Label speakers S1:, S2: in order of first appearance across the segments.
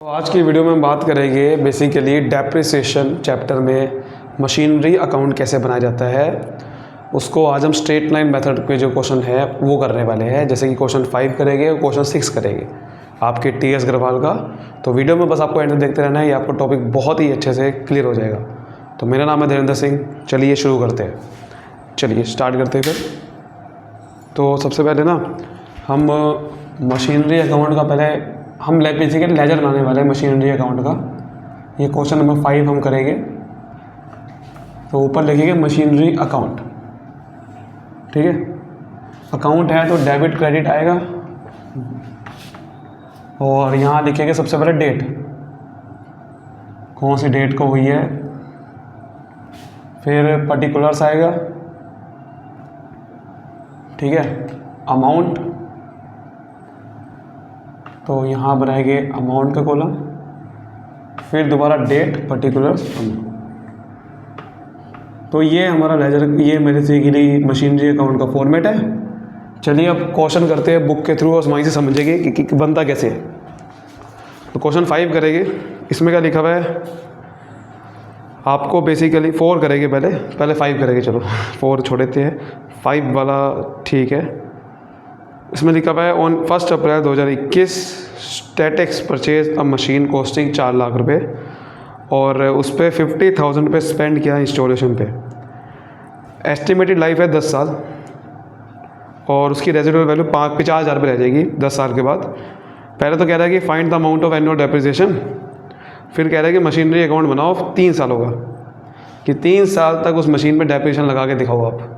S1: तो आज की वीडियो में हम बात करेंगे बेसिकली डेप्रिसिएशन चैप्टर में मशीनरी अकाउंट कैसे बनाया जाता है। उसको आज हम स्ट्रेट लाइन मेथड के जो क्वेश्चन है वो करने वाले हैं, जैसे कि क्वेश्चन 5 करेंगे और क्वेश्चन 6 करेंगे आपके TS अग्रवाल का। तो वीडियो में बस आपको एंड देखते रहना है, ये आपको टॉपिक बहुत ही अच्छे से क्लियर हो जाएगा। तो मेरा नाम है धीरेन्द्र सिंह, चलिए शुरू करते हैं। चलिए स्टार्ट करते हैं फिर। तो सबसे पहले ना हम मशीनरी अकाउंट का पहले हम बेसिकली लेजर बनाने वाले हैं मशीनरी अकाउंट का। ये क्वेश्चन नंबर 5 हम करेंगे। तो ऊपर लिखेंगे मशीनरी अकाउंट, ठीक है। अकाउंट है तो डेबिट क्रेडिट आएगा और यहाँ लिखेंगे सबसे पहले डेट, कौन सी डेट को हुई है, फिर पर्टिकुलर्स आएगा, ठीक है। अमाउंट, तो यहाँ बनाएंगे अमाउंट का कॉलम, फिर दोबारा डेट, पर्टिकुलर्स, अमाउंट। तो ये हमारा लेजर, ये मेरे से गिरी मशीनरी अकाउंट का फॉर्मेट है। चलिए अब क्वेश्चन करते हैं बुक के थ्रू और वहीं से समझेंगे कि बनता कैसे है। तो क्वेश्चन 5 करेंगे। इसमें क्या लिखा हुआ है आपको, बेसिकली 4 करेंगे, पहले 5 करेंगे। चलो 4 छोड़ देते हैं, 5 वाला ठीक है। इसमें लिखा हुआ है on 1 April 2021 statics purchase a machine costing 4 lakh रुपए और उस पर 50,000 रुपये स्पेंड किया इंस्टॉलेशन पे। एस्टिमेटेड लाइफ है 10 साल और उसकी रेजिडुअल वैल्यू 50,000 रुपये रह जाएगी 10 साल के बाद। पहले तो कह रहा है कि find the amount of annual depreciation, फिर कह रहा है कि मशीनरी अकाउंट बनाओ 3 साल होगा, कि 3 साल तक उस मशीन पर डेप्रिसिएशन लगा के दिखाओ आप।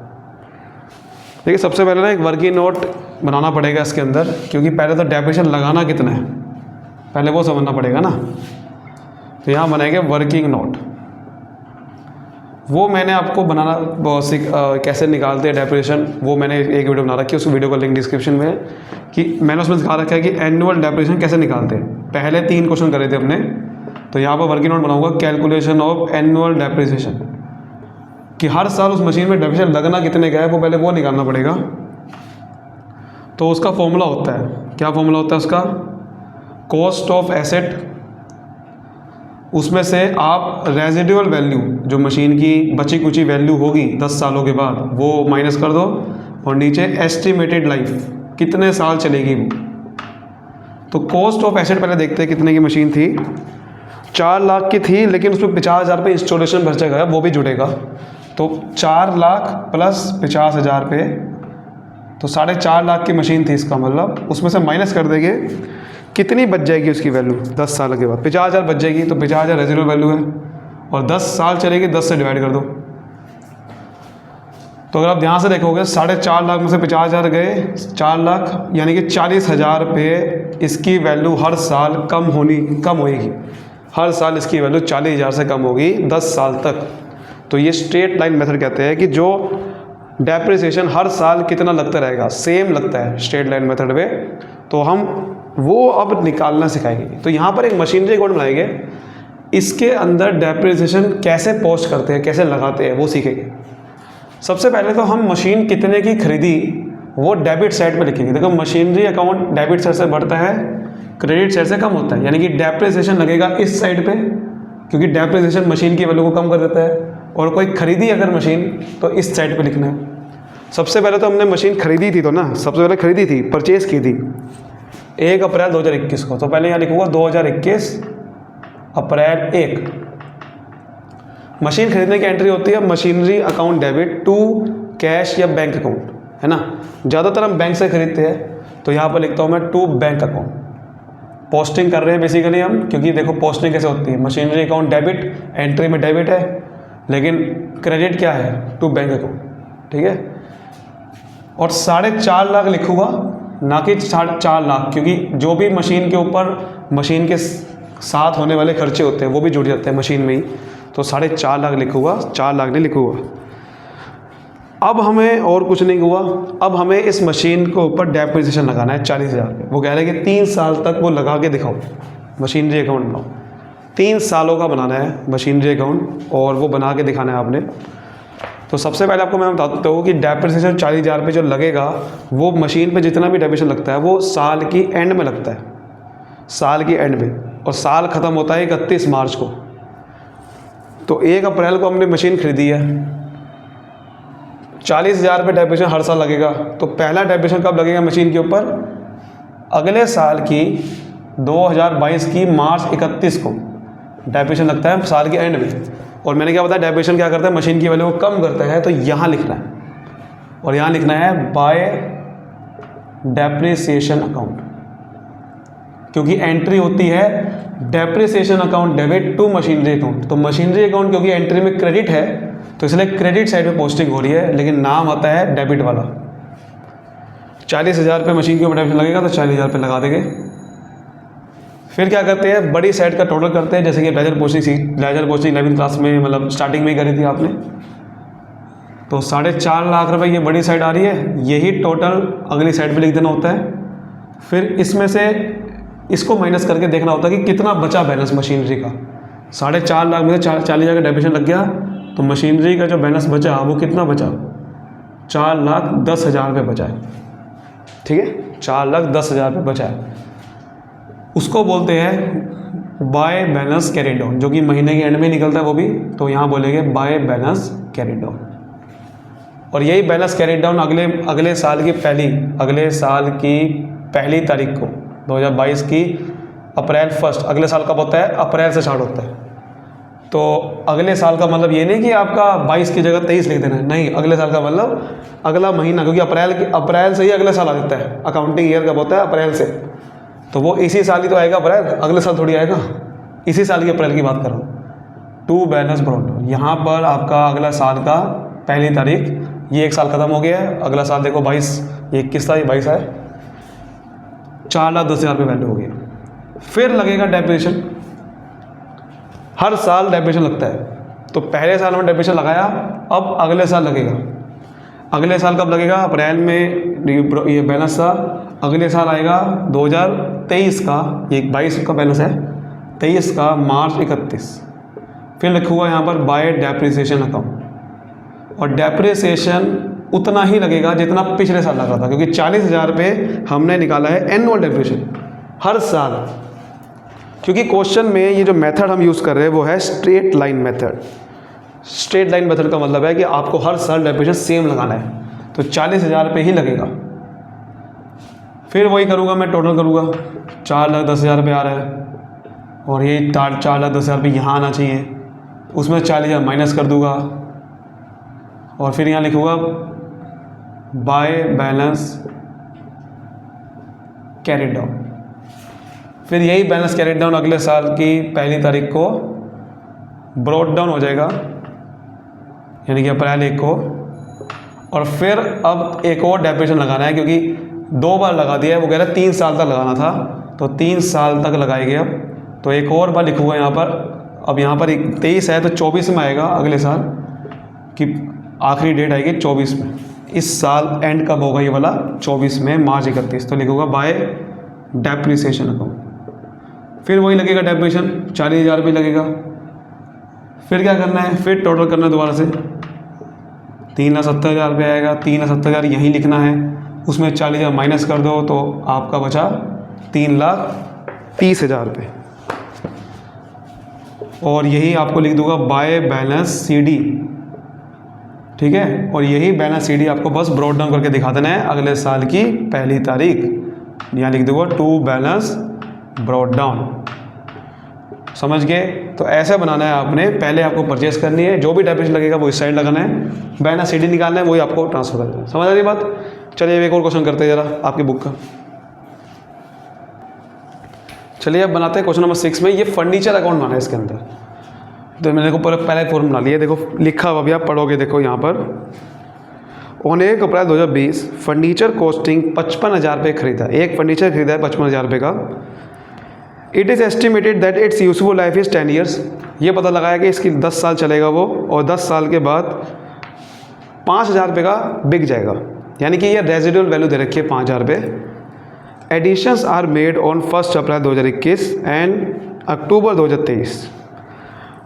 S1: देखिए सबसे पहले ना एक वर्किंग नोट बनाना पड़ेगा इसके अंदर, क्योंकि पहले तो डेप्रिसिएशन लगाना कितना है पहले वो समझना पड़ेगा ना। तो यहाँ बनाएंगे वर्किंग नोट। वो मैंने आपको बनाना कैसे निकालते हैं डेप्रिसिएशन, वो मैंने एक वीडियो बना रखी है, उस वीडियो का लिंक डिस्क्रिप्शन में है। कि मैंने उसमें दिखा रखा है कि एनुअल डेप्रिसिएशन कैसे निकालते हैं। पहले 3 क्वेश्चन करे थे अपने, तो यहाँ पर वर्किंग नोट बनाऊंगा कैलकुलेशन ऑफ एनुअल डेप्रिसिएशन, कि हर साल उस मशीन में डेप्रिसिएशन लगना कितने का है वो पहले वो निकालना पड़ेगा। तो उसका फॉर्मूला होता है, क्या फॉर्मूला होता है उसका, कॉस्ट ऑफ एसेट, उसमें से आप रेजिडुअल वैल्यू जो मशीन की बची कुची वैल्यू होगी 10 सालों के बाद वो माइनस कर दो, और नीचे एस्टिमेटेड लाइफ कितने साल चलेगी वो। तो कॉस्ट ऑफ एसेट पहले देखते हैं कितने की मशीन थी। 4 लाख की थी, लेकिन उसमें 50,000 रुपये इंस्टॉलेशन खर्चा गया, वो भी जुड़ेगा। तो 4 लाख प्लस 50,000 रुपये, तो 4.5 लाख की मशीन थी इसका मतलब। उसमें से माइनस कर देंगे, कितनी बच जाएगी उसकी वैल्यू 10 साल के बाद, 50,000 बच जाएगी। तो 50,000 रेजिडुअल वैल्यू है और 10 साल चलेगी, 10 से डिवाइड कर दो। तो अगर आप ध्यान से देखोगे 4.5 लाख में से 50,000 गए, 4 लाख यानी कि 40,000 रुपये इसकी वैल्यू हर साल कम होएगी। हर साल इसकी वैल्यू 40,000 से कम होगी 10 साल तक। तो ये स्ट्रेट लाइन मेथड कहते हैं कि जो डेप्रिसिएशन हर साल कितना लगता रहेगा, सेम लगता है स्ट्रेट लाइन मेथड में। तो हम वो अब निकालना सिखाएंगे। तो यहाँ पर एक मशीनरी अकाउंट बनाएंगे, इसके अंदर डेप्रिसिएशन कैसे पोस्ट करते हैं, कैसे लगाते हैं वो सीखेंगे। सबसे पहले तो हम मशीन कितने की खरीदी वो डेबिट साइड में लिखेंगे। देखो मशीनरी अकाउंट डेबिट साइड से बढ़ता है, क्रेडिट साइड से कम होता है, यानी कि डेप्रिसिएशन लगेगा इस साइड पे, क्योंकि डेप्रिसिएशन मशीन की वैल्यू को कम कर देता है। और कोई खरीदी अगर मशीन तो इस साइड पे लिखना है। सबसे पहले तो हमने मशीन खरीदी थी, तो ना सबसे पहले खरीदी थी, परचेज़ की थी 1 अप्रैल 2021 को। तो पहले यहाँ लिखूँगा 2021 अप्रैल 1। मशीन खरीदने की एंट्री होती है machinery account debit to cash या बैंक अकाउंट, है ना। ज़्यादातर हम बैंक से खरीदते हैं, तो यहाँ पर लिखता हूँ मैं टू बैंक अकाउंट। पोस्टिंग कर रहे हैं बेसिकली हम, क्योंकि देखो पोस्टिंग कैसे होती है, मशीनरी अकाउंट डेबिट, एंट्री में डेबिट है, लेकिन क्रेडिट क्या है, टू बैंक अकाउंट, ठीक है। और 4.5 लाख लिखूँगा, ना कि 4 लाख, क्योंकि जो भी मशीन के ऊपर मशीन के साथ होने वाले खर्चे होते हैं वो भी जुड़ जाते हैं मशीन में ही। तो 4.5 लाख लिखूँगा, 4 लाख नहीं लिखूँगा। अब हमें और कुछ नहीं हुआ, अब हमें इस मशीन के ऊपर डेप्रिसिएशन लगाना है 40,000 रुपये। वो कह रहे हैं कि 3 साल तक वो लगा के दिखाओ, मशीनरी अकाउंट बनाओ। 3 सालों का बनाना है मशीनरी अकाउंट और वो बना के दिखाना है आपने। तो सबसे पहले आपको मैं बताता हूँ कि डेप्रिसिएशन 40,000 रुपये जो लगेगा वो मशीन पे जितना भी डेप्रिसिएशन लगता है वो साल की एंड में लगता है, साल की एंड में। और साल ख़त्म होता है 31 मार्च को। तो 1 अप्रैल को हमने मशीन खरीदी है, 40,000 रुपये डेप्रिसिएशन हर साल लगेगा। तो पहला डेप्रिसिएशन कब लगेगा मशीन के ऊपर? अगले साल की 2022 की मार्च 31 को डेप्रिसिएशन लगता है साल के एंड में। और मैंने क्या बताया, डेप्रिसिएशन क्या करता है, मशीन की वैल्यू को कम करता है। तो यहाँ लिखना है, और यहाँ लिखना है बाय डेप्रिसिएशन अकाउंट, क्योंकि एंट्री होती है depreciation account debit to machinery account. तो मशीनरी अकाउंट क्योंकि एंट्री में क्रेडिट है तो इसलिए क्रेडिट साइड पे पोस्टिंग हो रही है, लेकिन नाम आता है डेबिट वाला। 40,000 रुपये मशीन के ऊपर डेप्रिसिएशन लगेगा तो 40,000 रुपये लगा देंगे। फिर क्या करते हैं, बड़ी साइड का टोटल करते हैं। जैसे कि लेजर पोस्टिंग 11वीं क्लास में मतलब स्टार्टिंग में ही करी थी आपने, तो 4.5 लाख रुपए ये बड़ी साइड आ रही है, यही टोटल अगली साइड पे लिख देना होता है। फिर इसमें से इसको माइनस करके देखना होता है कि कितना बचा बैलेंस मशीनरी का। 4.5 लाख में से 40,000 का डेप्रिसिएशन लग गया, तो मशीनरी का जो बैलेंस बचा वो कितना बचा, 4,10,000 रुपये बचा है। ठीक है, 4,10,000 रुपये बचा है। उसको बोलते हैं बाय बैलेंस कैरी डाउन, जो कि महीने के एंड में निकलता है वो भी। तो यहाँ बोलेंगे बाय बैलेंस कैरी डाउन। और यही बैलेंस कैरी डाउन अगले साल की पहली तारीख को 2022 की अप्रैल 1 अगले साल कब होता है, अप्रैल से स्टार्ट होता है। तो अगले साल का मतलब ये नहीं कि आपका 22 की जगह 23 लिख देना है, नहीं, अगले साल का मतलब अगला महीना, क्योंकि अप्रैल से ही अगले साल आ जाता है। अकाउंटिंग ईयर कब होता है, अप्रैल से। तो वो इसी साल ही तो आएगा अप्रैल, अगले साल थोड़ी आएगा। इसी साल की अप्रैल की बात कर रहा हूँ। टू बैलेंस ब्रॉट डाउन, यहाँ पर आपका अगला साल का पहली तारीख, ये 1 साल ख़त्म हो गया है। अगला साल देखो 22, 21 था, ये 22 है, 4,10,000 रुपये वैल्यू हो गई। फिर लगेगा डेप्रिसिएशन, हर साल डेप्रिसिएशन लगता है। तो पहले साल में डेप्रिसिएशन लगाया, अब अगले साल लगेगा। अगले साल कब लगेगा, अप्रैल में ये बैलेंस था, अगले साल आएगा 2023 का, ये 22 का बैलेंस है, 23 का मार्च 31। फिर लिखूँगा यहाँ पर बाय डेप्रिसिएशन अकाउंट, और डेप्रिसिएशन उतना ही लगेगा जितना पिछले साल लगा था, क्योंकि 40,000 रुपये हमने निकाला है एनुअल डेप्रिसिएशन हर साल। क्योंकि क्वेश्चन में ये जो मेथड हम यूज़ कर रहे हैं वो है straight line method. Straight line method का मतलब है कि आपको हर साल डेप्रिसिएशन सेम लगाना है, तो 40,000 रुपये ही लगेगा। फिर वही करूँगा मैं, टोटल करूँगा, 4,10,000 रुपये आ रहा है, और ये 4,10,000 रुपये यहाँ आना चाहिए, उसमें 40,000 माइनस कर दूँगा, और फिर यहाँ लिखूँगा बाय बैलेंस कैरी डाउन। फिर यही बैलेंस कैरी डाउन अगले साल की पहली तारीख को ब्रॉट डाउन हो जाएगा, यानी कि अप्रैल 1 को। और फिर अब एक और डेप्रिसिएशन लगाना है, क्योंकि 2 बार लगा दिया है, वो कह रहा है 3 साल तक लगाना था, तो 3 साल तक लगाएंगे अब। तो एक और बार लिखूँगा यहाँ पर, अब यहाँ पर 23 है तो 24 में आएगा, अगले साल की आखिरी डेट आएगी 24 में। इस साल एंड कब होगा ये वाला, 24 में, मार्च 31। तो लिखूँगा बाय डेप्रिसिएशन अकाउंट। फिर वही लगेगा डेप्रिसिएशन, 40,000 रुपये लगेगा। फिर क्या करना है, फिर टोटल करना है दोबारा से, 3,70,000 रुपये आएगा। 3,70,000 यहीं लिखना है, उसमें 40,000 माइनस कर दो तो आपका बचा 3,30,000 रुपये। और यही आपको लिख दूंगा बाय बैलेंस CD, ठीक है। और यही बैलेंस CD आपको बस ब्रॉट डाउन करके दिखा देना है अगले साल की पहली तारीख, यहाँ लिख दूंगा टू बैलेंस ब्रॉट डाउन। समझ गए? तो ऐसे बनाना है आपने, पहले आपको परचेस करनी है, जो भी डेप्रिसिएशन लगेगा वो इस साइड लगाना है, बैलेंस CD निकालना है, वही आपको ट्रांसफर करना है। समझ आ रही बात? चलिए एक और क्वेश्चन करते हैं जरा आपकी बुक का। चलिए अब बनाते हैं क्वेश्चन नंबर 6 में। ये फर्नीचर अकाउंट बना है इसके अंदर, तो मैंने देखो पहले फॉर्म बना लिया, देखो लिखा हुआ भी आप पढ़ोगे, देखो यहाँ पर ऑन 1 अप्रैल 2020 फर्नीचर कॉस्टिंग 55,000 रुपये खरीदा, एक फर्नीचर खरीदा है 55,000 रुपये का। It is estimated that it's useful life is 10 years, ये पता लगाया कि इसकी 10 साल चलेगा वो, और 10 साल के बाद 5,000 रुपये का बिक जाएगा, यानी कि ये रेजिडुअल वैल्यू दे रखी है 5,000 रुपये। Additions are made on 1 April 2021 and October 2023।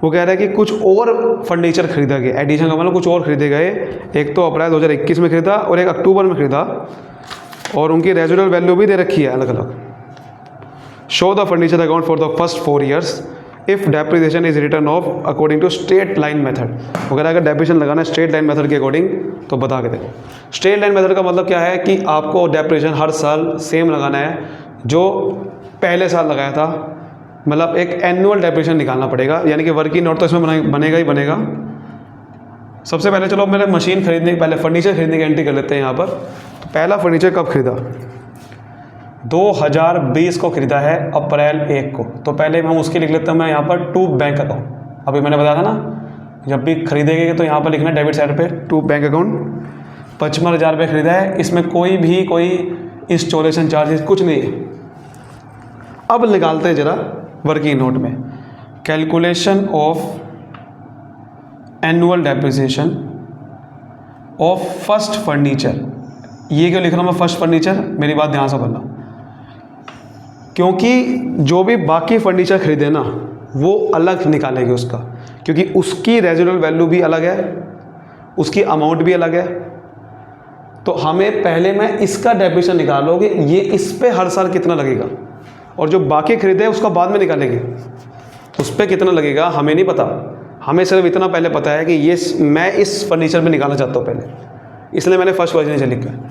S1: वो कह रहा है कि कुछ और फर्नीचर खरीदा गया, एडिशन का मतलब कुछ और खरीदे गए, एक तो अप्रैल 2021 में खरीदा और एक अक्टूबर में खरीदा, और उनकी रेजिडुअल वैल्यू भी दे रखी है अलग अलग। Show the furniture account for the first 4 years if depreciation is written of according to straight line method. वगैरह अगर डेप्रिसिएशन लगाना है स्ट्रेट लाइन मेथड के अकॉर्डिंग तो बता के देखो। स्ट्रेट लाइन मेथड का मतलब क्या है कि आपको डेप्रिसिएशन हर साल सेम लगाना है जो पहले साल लगाया था, मतलब एक एनुअल डेप्रिसिएशन निकालना पड़ेगा, यानी कि वर्किंग नोट तो इसमें बनेगा ही बनेगा। सबसे पहले चलो मेरे मशीन खरीदने के पहले फर्नीचर खरीदने की एंट्री कर लेते हैं यहाँ पर। तो पहला फर्नीचर कब खरीदा? 2020 को खरीदा है, अप्रैल 1 को। तो पहले हम उसकी लिख लेते हैं मैं यहाँ पर टू बैंक अकाउंट। अभी मैंने बताया था ना, जब भी खरीदेंगे तो यहाँ पर लिखना डेबिट साइड पे टू बैंक अकाउंट। 55,000 रुपये खरीदा है, इसमें कोई इंस्टॉलेशन चार्जेस कुछ नहीं है। अब निकालते हैं ज़रा वर्किंग नोट में calculation of annual depreciation of first furniture. ये क्यों लिख रहा हूँ मैं फर्स्ट फर्नीचर? मेरी बात ध्यान से बनना, क्योंकि जो भी बाकी फर्नीचर खरीदे ना वो अलग निकालेंगे उसका, क्योंकि उसकी रेजिडुअल वैल्यू भी अलग है, उसकी अमाउंट भी अलग है। तो हमें पहले मैं इसका डेप्रिसिएशन निकालोगे, ये इस पे हर साल कितना लगेगा, और जो बाकी खरीदे उसका बाद में निकालेंगे, उस पर कितना लगेगा हमें नहीं पता। हमें सिर्फ इतना पहले पता है कि ये मैं इस फर्नीचर में निकालना चाहता हूँ पहले, इसलिए मैंने फर्स्ट वर्जन से लिखा है।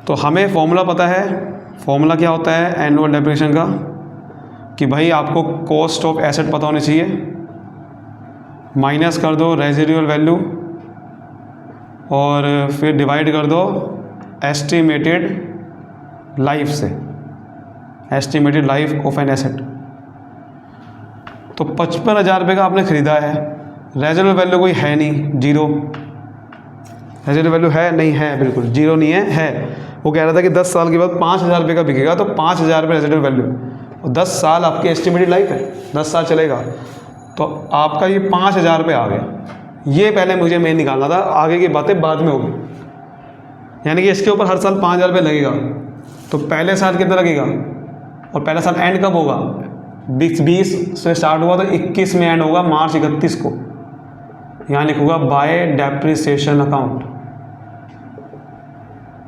S1: तो हमें फॉर्मूला पता है। फॉर्मूला क्या होता है एनुअल डेप्रिसिएशन का, कि भाई आपको कॉस्ट ऑफ एसेट पता होनी चाहिए, माइनस कर दो रेजिडुअल वैल्यू और फिर डिवाइड कर दो एस्टिमेटेड लाइफ से, estimated life of an asset. तो 55,000 रुपये का आपने ख़रीदा है, रेजिडुअल वैल्यू कोई है नहीं, जीरो। रेजिडुअल वैल्यू है नहीं, है बिल्कुल जीरो नहीं है। वो कह रहा था कि 10 साल के बाद 5,000 रुपये का बिकेगा, तो 5,000 रुपये रेजिडुअल वैल्यू, और 10 साल आपकी एस्टिमेटेड लाइफ है, 10 साल चलेगा। तो आपका ये 5,000 रुपये आ गया। ये पहले मुझे मेन निकालना था, आगे की बातें बाद में होगी। यानी कि इसके ऊपर हर साल 5,000 रुपये लगेगा। तो पहले साल कितना लगेगा, और पहला साल एंड कब होगा? 20 से स्टार्ट हुआ तो 21 में एंड होगा, मार्च 31 को। यहाँ लिखूंगा बाय डेप्रिसिएशन अकाउंट,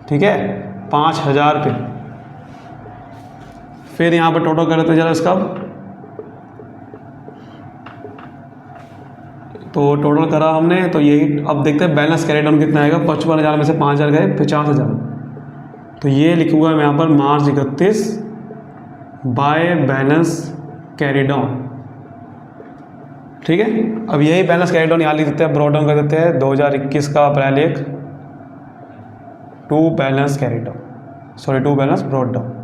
S1: ठीक है, 5,000 रुपये। फिर यहाँ पर टोटल कर लेते हैं जरा इसका। तो टोटल करा हमने, तो यही अब देखते हैं बैलेंस कैरी डाउन कितना आएगा। 55,000 में से 5,000 गए, 50,000। तो ये लिखूंगा मैं यहाँ पर मार्च 31 बाय बैलेंस कैरी डाउन, ठीक है। अब यही बैलेंस कैरी डाउन यहाँ लिख देते हैं, ब्रॉट डाउन कर देते हैं 2021 का April 1 to balance carry down, sorry to balance brought down.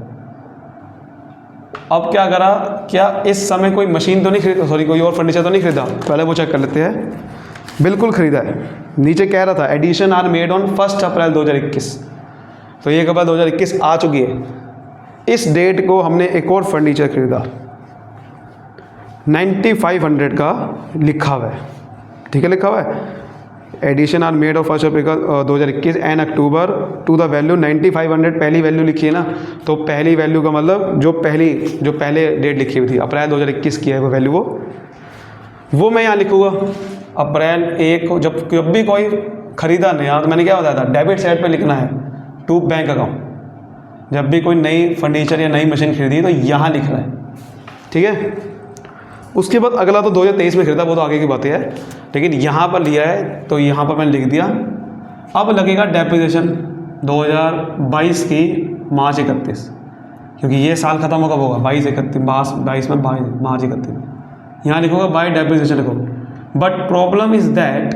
S1: अब क्या करा, क्या इस समय कोई मशीन तो नहीं खरीदा, सॉरी कोई और फर्नीचर तो नहीं खरीदा? पहले वो चेक कर लेते हैं। बिल्कुल खरीदा है। नीचे कह रहा था addition are made on 1 April 2021, तो ये कब 2021 आ चुकी है। इस डेट को हमने एक और फर्नीचर खरीदा, 9500 का लिखा हुआ है, ठीक है, लिखा हुआ है addition are made of 1 April 2021 and October to the value 9500। पहली वैल्यू लिखी है ना, तो पहली वैल्यू का मतलब जो पहले डेट लिखी हुई थी अप्रैल 2021 की है वो वैल्यू, वो मैं यहाँ लिखूँगा अप्रैल 1 को। जब भी कोई ख़रीदा नया, तो मैंने क्या बताया था डेबिट साइड पे लिखना है टू बैंक अकाउंट। जब भी कोई नई फर्नीचर या नई मशीन खरीदी तो यहाँ लिखना है, ठीक है। उसके बाद अगला तो 2023 में खरीदा, वो तो आगे की बातें है, लेकिन यहाँ पर लिया है तो यहाँ पर मैंने लिख दिया। अब लगेगा डेप्रिसिएशन 2022 की मार्च 31, क्योंकि ये साल खत्म हो कब होगा 22 में मार्च 31। यहाँ लिखूँगा bye depreciation account. But problem is that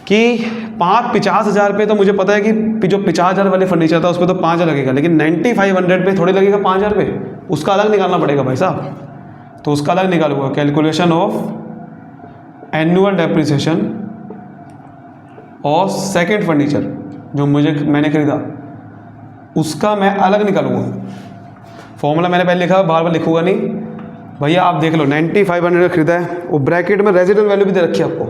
S1: कि 50,000 रुपये तो मुझे पता है कि जो 50,000 वाले फर्नीचर था उस पर तो 5,000 लगेगा, लेकिन 9500 पे थोड़ी लगेगा 5,000 रुपये, उसका अलग निकालना पड़ेगा भाई साहब। तो उसका अलग निकालूंगा कैलकुलेशन ऑफ एनुअल डेप्रिसिएशन और सेकंड फर्नीचर जो मैंने खरीदा, उसका मैं अलग निकालूंगा। फॉर्मूला मैंने पहले लिखा, बार बार लिखूंगा नहीं भैया। आप देख लो 9500 का खरीदा है, वो ब्रैकेट में रेजिडुअल वैल्यू भी दे रखी है आपको,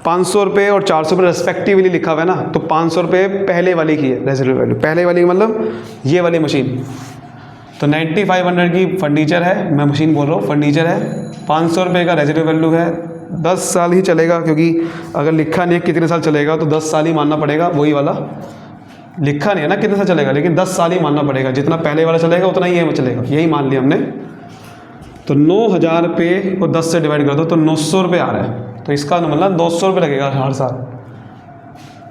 S1: 500 रुपये और 400 रुपये रेस्पेक्टिवली लिखा हुआ है ना। तो 500 रुपये पहले वाली की है रेजिडुअल वैल्यू, पहले वाली मतलब ये वाली मशीन। तो 9500 की फर्नीचर है, मैं मशीन बोल रहा हूँ, फर्नीचर है। 500 रुपये का रेजिडुअल वैल्यू है, 10 साल ही चलेगा, क्योंकि अगर लिखा नहीं है कितने साल चलेगा तो 10 साल ही मानना पड़ेगा, वही वाला लिखा नहीं है ना कितने साल चलेगा, लेकिन 10 साल ही मानना पड़ेगा, जितना पहले वाला चलेगा उतना ही ये चलेगा, यही मान लिया हमने। तो 9,000 रुपये को 10 से डिवाइड कर दो तो 900 रुपये आ रहा है, तो इसका मतलब 200 रुपये लगेगा हर साल।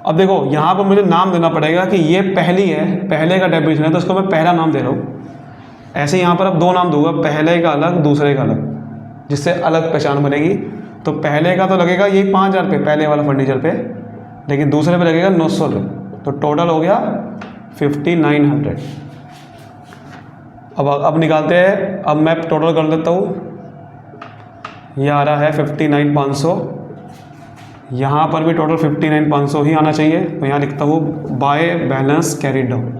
S1: अब देखो यहाँ पर मुझे नाम देना पड़ेगा कि ये पहली है, पहले का डेफिनेशन है तो इसको मैं पहला नाम दे रहा हूँ। ऐसे यहाँ पर अब 2 नाम दूंगा, पहले का अलग दूसरे का अलग, जिससे अलग पहचान बनेगी। तो पहले का तो लगेगा यही 5,000 रुपये पहले वाला फर्नीचर पे, लेकिन दूसरे पे लगेगा 900 रुपये, तो टोटल हो गया 5,900। अब निकालते हैं, अब मैं टोटल कर लेता हूँ। ये आ रहा है 59,500, यहाँ पर भी टोटल 59,500 ही आना चाहिए, तो यहाँ लिखता हूँ बाय बैलेंस कैरिड डाउन।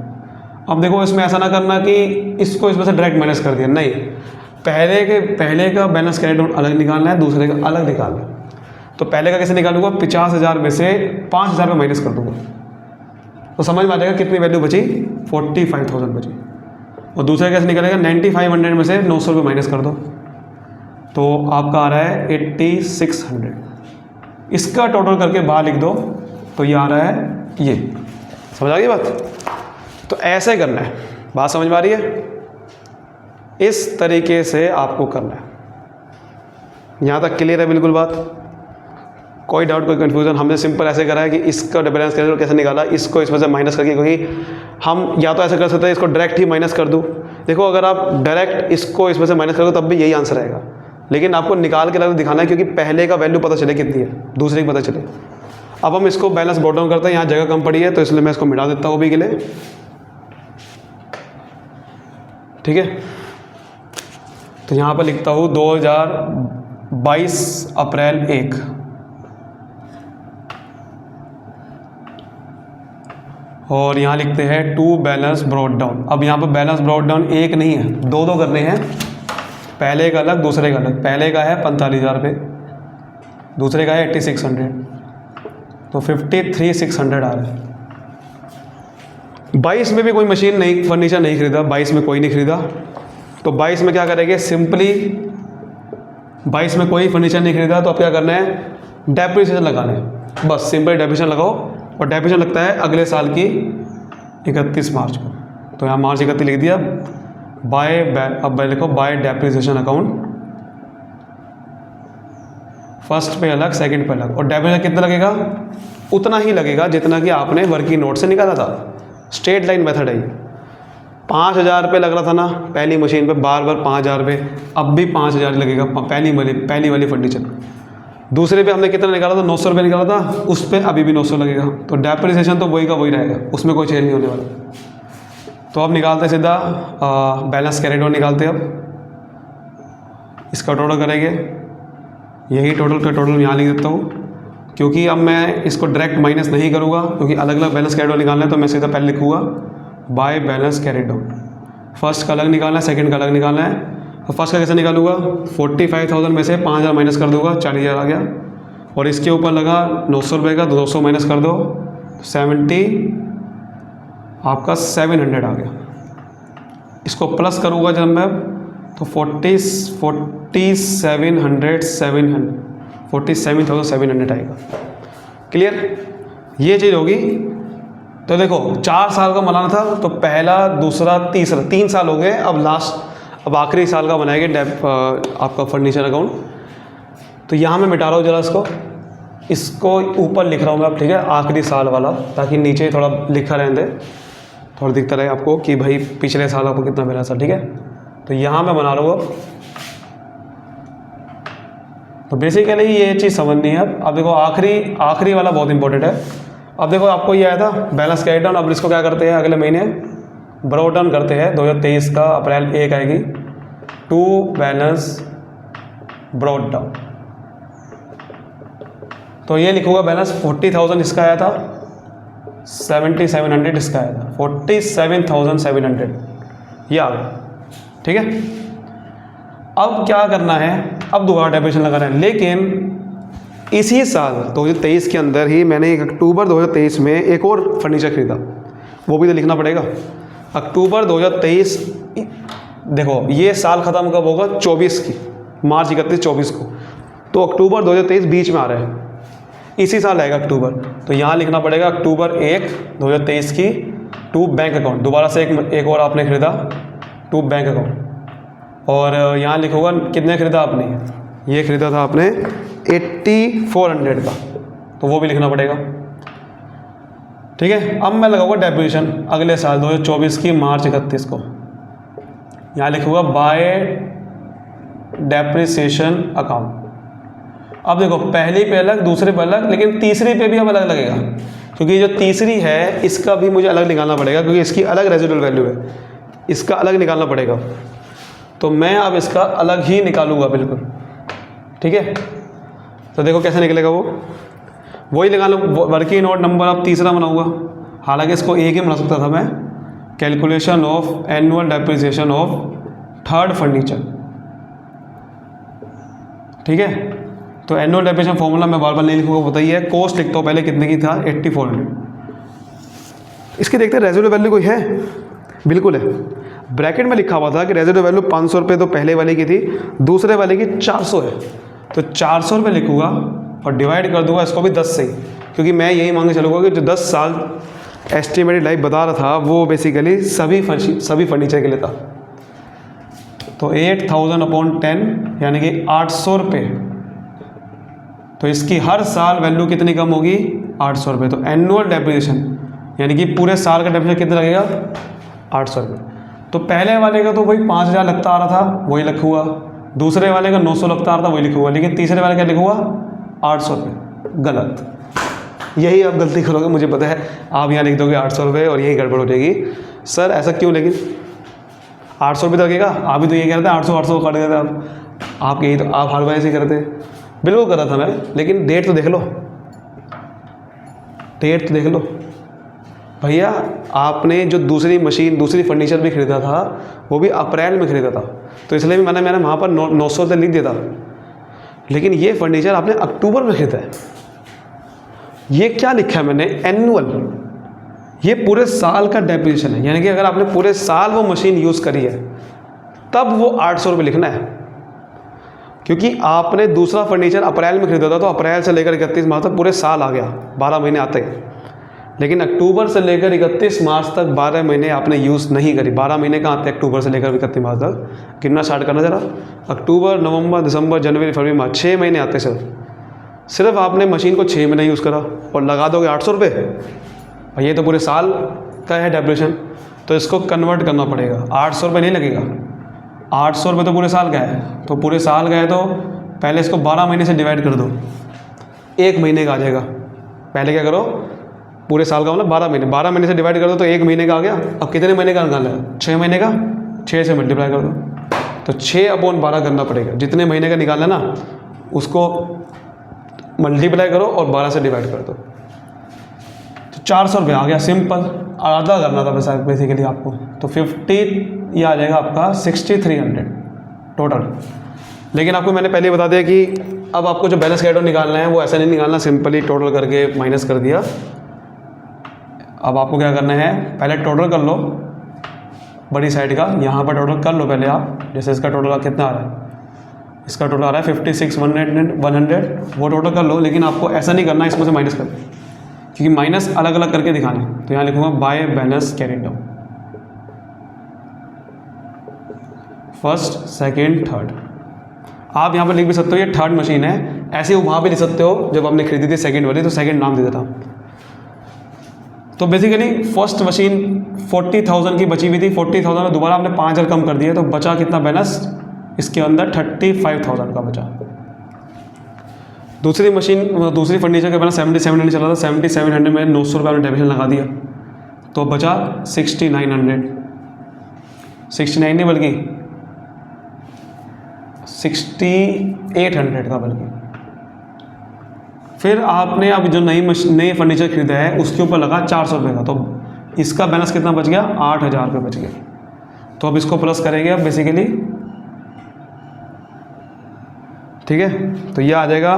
S1: अब देखो इसमें ऐसा ना करना कि इसको इसमें से डायरेक्ट माइनस कर दिया, नहीं, पहले का बैलेंस कैरिड डाउन अलग निकालना है, दूसरे का अलग निकालना है। तो पहले का कैसे निकालूंगा, 50,000 में से 5,000 में माइनस कर दूंगा, तो समझ में आ जाएगा कितनी वैल्यू बची, 45,000 बची। और दूसरे कैसे निकलेगा, 9,500 में से 900 रुपये माइनस कर दो, तो आपका आ रहा है 8,600। इसका टोटल करके बाहर लिख दो, तो ये आ रहा है ये। समझ आ गई बात? तो ऐसे करना है, बात समझ में आ रही है? इस तरीके से आपको करना है। यहाँ तक क्लियर है बिल्कुल बात? कोई डाउट, कोई कन्फ्यूज़न? हमने सिंपल ऐसे करा है कि इसका बैलेंस कैसे निकाला, इसको इसमें से माइनस करके, क्योंकि हम या तो ऐसा कर सकते हैं इसको डायरेक्ट ही माइनस कर दूँ। देखो अगर आप डायरेक्ट इसको इसमें से माइनस करोगे तब भी यही आंसर आएगा, लेकिन आपको निकाल के अलग दिखाना है, क्योंकि पहले का वैल्यू पता चले कितनी है, दूसरे की पता चले। अब हम इसको बैलेंस ब्रॉट डाउन करते हैं, यहाँ जगह कम पड़ी है तो इसलिए मैं इसको मिटा देता हूँ अभी के लिए, ठीक है। तो यहाँ पर लिखता हूँ 2022 अप्रैल 1, और यहाँ लिखते हैं टू बैलेंस ब्रॉट डाउन। अब यहाँ पर बैलेंस ब्रॉट डाउन एक नहीं है, दो करने हैं, पहले का अलग दूसरे का अलग। पहले का है 45,000 रुपये, दूसरे का है 8,600, तो 53,600 आ रहा है। 22 में भी कोई मशीन नहीं, फर्नीचर नहीं खरीदा, 22 में कोई नहीं खरीदा, तो 22 में क्या करेंगे, सिंपली 22 में कोई फर्नीचर नहीं खरीदा तो अब क्या करना है, डेप्रिसिएशन लगाना है, बस सिंपल डेप्रिसिएशन लगाओ। और डेप्रिसिएशन लगता है अगले साल की 31 मार्च को, तो यहाँ मार्च 31 लिख दिया। अब लिखो बाय डेप्रिसिएशन अकाउंट, फर्स्ट पे अलग सेकंड पे अलग। और डेप्रिसिएशन कितना लगेगा, उतना ही लगेगा जितना कि आपने वर्किंग नोट से निकाला था। स्ट्रेट लाइन मेथड है ये। 5,000 रुपये लग रहा था ना पहली मशीन पे, बार 5,000 रुपये, अब भी 5,000 लगेगा पहली वाली फर्नीचर। दूसरे पे हमने कितना निकाला था, 900 रुपये निकाला था, उस पर अभी भी 900 लगेगा, तो डेप्रिसिएशन तो वही का वही रहेगा, उसमें कोई चेंज नहीं होने वाला। तो अब निकालते सीधा बैलेंस कैरिड डाउन निकालते हैं। अब इसका टोटल करेंगे, यही टोटल का टोटल यहाँ लिख देता हूँ, क्योंकि अब मैं इसको डायरेक्ट माइनस नहीं करूँगा, क्योंकि अलग अलग बैलेंस कैरिड डाउन निकालना है, तो मैं सीधा पहले लिखूँगा by balance carried down. First का अलग निकालना है, सेकंड का अलग निकालना है। तो फर्स्ट का कैसे निकालूंगा, 45,000 में से 5,000 माइनस कर दूंगा, 40,000 आ गया, और इसके ऊपर लगा 900 रुपये का, 200 माइनस कर दो, 700 आ गया। इसको प्लस करूँगा जब मैं, तो 47,700 आएगा। क्लियर? ये चीज़ होगी। तो देखो 4 साल का बनाना था, तो पहला दूसरा तीसरा 3 साल हो गए। अब आखिरी साल का बनाएंगे आपका फर्नीचर अकाउंट। तो यहाँ मैं मिटा रहा हूँ जरा इसको ऊपर लिख रहा हूँ मैं अब, ठीक है, आखिरी साल वाला, ताकि नीचे थोड़ा लिखा रहने दे, थोड़ा दिखता रहे आपको कि भाई पिछले साल आपको कितना मिला सर, ठीक है। तो यहाँ मैं बना रहा हूँ अब। तो बेसिकली ये चीज़ समझनी है। अब देखो आखिरी वाला बहुत इंपॉर्टेंट है। अब देखो आपको ये आया था बैलेंस कैरिड डाउन, अब इसको क्या करते हैं, अगले महीने ब्रॉट डाउन करते हैं। 2023 का अप्रैल 1 आएगी, टू बैलेंस ब्रॉट डाउन। तो ये लिखूंगा बैलेंस 40,000 इसका आया था, 7,700 इसका आया था, 47,700 ये आ गया, ठीक है। अब क्या करना है, अब दोबारा डेप्रिसिएशन लगाना है, लेकिन इसी साल 2023 के अंदर ही मैंने अक्टूबर 2023 में एक और फर्नीचर खरीदा, वो भी तो लिखना पड़ेगा। अक्टूबर 2023, देखो ये साल ख़त्म कब होगा, 24 की, मार्च 31 24 को, तो अक्टूबर 2023 बीच में आ रहा है, इसी साल आएगा अक्टूबर। तो यहाँ लिखना पड़ेगा अक्टूबर 1 2023 की टू बैंक अकाउंट, दोबारा से एक और आपने खरीदा टू बैंक अकाउंट, और यहाँ लिखूँगा कितने खरीदा आपने, ये खरीदा था आपने 8400 का, तो वो भी लिखना पड़ेगा। ठीक है, अब मैं लगाऊंगा डेप्रिसिएशन अगले साल 2024 की मार्च 31 को, यहाँ लिखूँगा बाय डेप्रिसिएशन अकाउंट। अब देखो पहली पे अलग, दूसरे पे अलग, लेकिन तीसरी पे भी अब अलग लगेगा, क्योंकि जो तीसरी है इसका भी मुझे अलग निकालना पड़ेगा, क्योंकि इसकी अलग रेजिडुअल वैल्यू है, इसका अलग निकालना पड़ेगा। तो मैं अब इसका अलग ही निकालूंगा बिल्कुल। ठीक है, तो देखो कैसे निकलेगा वो, वही निकालू वर्किंग नोट नंबर अब तीसरा बनाऊंगा, हालांकि इसको एक ही बना सकता था मैं, calculation of annual depreciation of third furniture. ठीक है, तो एनुअल डेप्रिसिएशन फॉर्मूला मैं बार बार नहीं लिखूंगा, बताइए कॉस्ट लिखता हूँ पहले कितने की था 8400। इसके देखते हैं रेजिडुअल वैल्यू कोई है, बिल्कुल है, ब्रैकेट में लिखा हुआ था कि रेजिडुअल वैल्यू 500 रुपये तो पहले वाले की थी, दूसरे वाले की 400 है, तो 400 रुपये लिखूँगा और डिवाइड कर दूंगा इसको भी 10 से ही, क्योंकि मैं यही मांग के चलूँगा कि जो 10 साल एस्टिमेटेड लाइफ बता रहा था वो बेसिकली सभी फर्नीचर के लिए था। तो 8000/10 यानी कि 800 रुपये, तो इसकी हर साल वैल्यू कितनी कम होगी, 800 रुपये। तो एनुअल डेप्रिसिएशन यानी कि पूरे साल का डेप्रिसिएशन कितना लगेगा, 800 रुपये। तो पहले वाले का तो वही 5000 लगता आ रहा था, वही लिखूँगा, दूसरे वाले का 900 लगता आ रहा था, वही लिखूँगा, लेकिन तीसरे वाले का लिखूँगा 800 रुपये। गलत, यही आप गलती करोगे, मुझे पता है, आप यहाँ लिख दोगे 800 रुपये और यही गड़बड़ हो जाएगी। सर ऐसा क्यों, लेकिन 800 रुपये तो लगेगा, आप भी तो ये कह रहे थे 800 काट देते आप यही तो, आप हर बार ऐसे करते, बिल्कुल कर रहा था मैं, लेकिन डेट तो देख लो, डेट तो देख लो भैया। आपने जो दूसरी फर्नीचर भी खरीदा था वो भी अप्रैल में खरीदा था, तो इसलिए भी मैंने वहाँ पर 900 रुपये लिख दिया था, लेकिन ये फर्नीचर आपने अक्टूबर में खरीदा है। ये क्या लिखा है मैंने, एनुअल, ये पूरे साल का डेप्रिसिएशन है, यानी कि अगर आपने पूरे साल वो मशीन यूज़ करी है तब वो 800 रुपये लिखना है, क्योंकि आपने दूसरा फर्नीचर अप्रैल में खरीदा था, तो अप्रैल से लेकर 31 मार्च तक पूरे साल आ गया, 12 महीने आते हैं, लेकिन अक्टूबर से लेकर 31 मार्च तक 12 महीने आपने यूज़ नहीं करी। 12 महीने कहाँ आते हैं अक्टूबर से लेकर 31 मार्च तक, गिनना स्टार्ट करना जरा, अक्टूबर नवंबर दिसंबर जनवरी फरवरी मार्च, 6 महीने आते हैं सिर्फ आपने मशीन को 6 महीने यूज़ करा और लगा दोगे 800 रुपये, और ये तो पूरे साल का है डेप्रिसिएशन, तो इसको कन्वर्ट करना पड़ेगा। 800 रुपये नहीं लगेगा, 800 रुपये तो पूरे साल का है, तो पूरे साल का है तो पहले इसको 12 महीने से डिवाइड कर दो, 1 महीने का आ जाएगा। पहले क्या करो, पूरे साल का मतलब 12 महीने से डिवाइड कर दो तो 1 महीने का आ गया। अब कितने महीने का निकालना है, 6 महीने का, 6 से मल्टीप्लाई कर दो, तो 6/12 करना पड़ेगा। जितने महीने का निकालना है ना उसको मल्टीप्लाई करो और 12 से डिवाइड कर दो, तो 400 रुपये आ गया, सिंपल। आधा करना था वैसा बेसिकली आपको, तो 50 ये आ जाएगा आपका 6300 टोटल। लेकिन आपको मैंने पहले बता दिया कि अब आपको जो बैलेंस कैरेक्टर निकालना है वो ऐसा नहीं निकालना, सिंपली टोटल करके माइनस कर दिया। अब आपको क्या करना है, पहले टोटल कर लो बड़ी साइड का, यहाँ पर टोटल कर लो पहले आप, जैसे इसका टोटल कितना आ रहा है, इसका टोटल आ रहा है 56,100, वो टोटल कर लो, लेकिन आपको ऐसा नहीं करना इसमें से माइनस कर, क्योंकि माइनस अलग अलग करके दिखाना है। तो यहाँ लिखूँगा by balance carried down, first second third. आप यहाँ पर लिख भी सकते हो ये थर्ड मशीन है, ऐसे ही वहाँ पे लिख सकते हो जब आपने खरीदी थी सेकेंड वाली, तो सेकेंड नाम दे देता। तो बेसिकली फर्स्ट मशीन 40,000 की बची हुई थी, 40,000 में दोबारा आपने 5,000 कम कर दिया, तो बचा कितना बैलेंस इसके अंदर, 35,000 का बचा। दूसरी मशीन, दूसरी फर्नीचर के बैलेंस 7700 चला था, 7700 में 900 रुपये आपने डेप्रिसिएशन लगा दिया, तो बचा 6900, 69 नहीं बल्कि 6800 का बल्कि। फिर आपने अब जो नई फर्नीचर खरीदा है उसके ऊपर लगा 400 रुपये का, तो इसका बैलेंस कितना बच गया, 8,000 रुपये बच गया। तो अब इसको प्लस करेंगे अब बेसिकली, ठीक है, तो ये आ जाएगा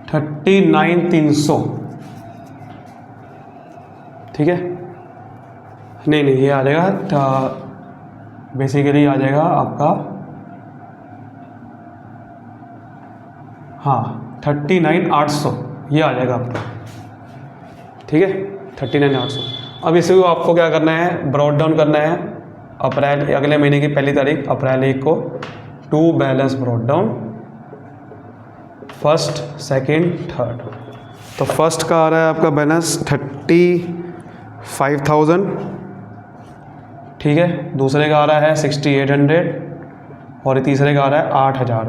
S1: 39,300, ठीक है, नहीं ये आ जाएगा बेसिकली आ जाएगा आपका, हाँ 39,800 ये आ जाएगा आपका, ठीक है। 39,800। अब इसे आपको क्या करना है, ब्रॉड डाउन करना है अप्रैल, अगले महीने की 1 तारीख अप्रैल 1 को, to balance brought down first, second, third. तो फर्स्ट का आ रहा है आपका बैलेंस 35,000, ठीक है। दूसरे का आ रहा है 6,800 और तीसरे का आ रहा है 8,000।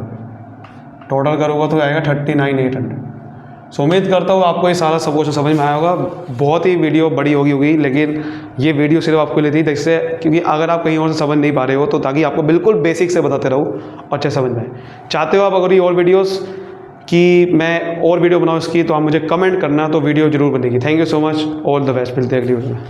S1: टोटल करूँगा तो आएगा 39,800। सो उम्मीद करता हूँ आपको ये सारा सब कुछ समझ में आया होगा। बहुत ही वीडियो बड़ी होगी लेकिन ये वीडियो सिर्फ आपके लिए थी, जिससे क्योंकि अगर आप कहीं और से समझ नहीं पा रहे हो तो ताकि आपको बिल्कुल बेसिक से बताते रहूँ और अच्छे समझ में आए। चाहते हो आप अगर ये और वीडियोस कि मैं और वीडियो बनाऊँ इसकी, तो आप मुझे कमेंट करना, तो वीडियो जरूर बनेगी। Thank you so much, all the best, मिलते हैं अगली वीडियो में।